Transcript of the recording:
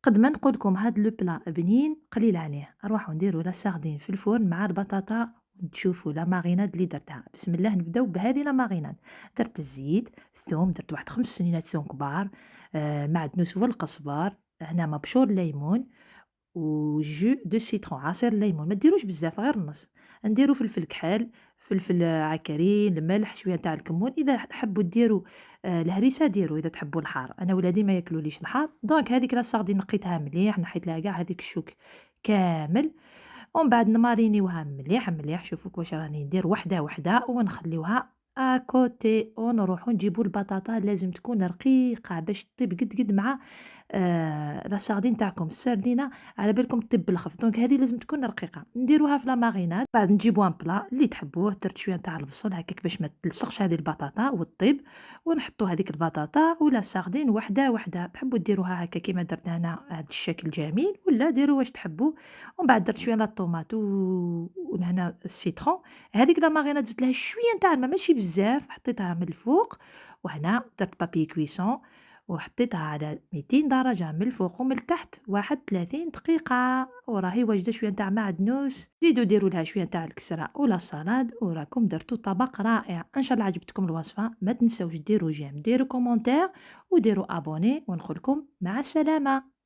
قد ما نقول لكم هاد لو بلا بنين قليل عليه، نروحو نديرو لا ساردين في الفرن مع البطاطا تشوفوا لا ماريناد اللي درتها. بسم الله نبداو بهذه لا ماريناد. درت الزيت، الثوم، درت واحد 5 سنينات ثوم كبار، معدنوس والقزبر، هنا مبشور الليمون وجو دو سيترون عصير الليمون، ما ديروش بزاف غير النص، نديرو فلفل كحل، فلفل عكرين، الملح، شوية تاع الكمون، إذا تحبوا ديروا الهريسة ديروا إذا تحبوا الحار، أنا ولادي ما ياكلوليش الحار، دونك هاذيك لاصاغ نقيتها مليح، نحيت لها قاع هاذيك الشوك كامل، ومن بعد نمارينيوها مليح مليح، شوفوا واش راني ندير وحدة وحدة ونخليوها كوتي، ونروحو نجيبو البطاطا لازم تكون رقيقة باش طيب قد مع لا ساردين تاعكم، السردينة على بالكم طيب بالخف، دونك هذه لازم تكون رقيقة، نديروها في لا ماريناد، بعد نجيبو ان بلا اللي تحبوه، درت شوية نتاع البصل هكاك باش ما تلصقش هذه البطاطا وطيب، ونحطو هذيك البطاطا ولا ساردين وحدة وحدة، تحبوا ديروها هكا كيما درت أنا هاد الشكل جميل، ولا ديروا واش تحبوا، ومن بعد درت شوية لا طوماط ولهنا السيترون، هذيك لا ماريناد زدت لها شوية نتاع الما ماشي بزاف، حطيتها من الفوق، وهنا درت بابي كويسون وحطيتها على 200 درجة من الفوق ومن التحت واحد 30 دقيقة، وراهي واجدة شوية نتاع معدنوس، زيدوا ديروا لها شوية نتاع الكسرة ولا صلاد وراكم درتوا طبق رائع. ان شاء الله عجبتكم الوصفة، ما تنسوش ديروا جيم، ديروا كومونتير وديروا ابوني، ونقولكم مع السلامة.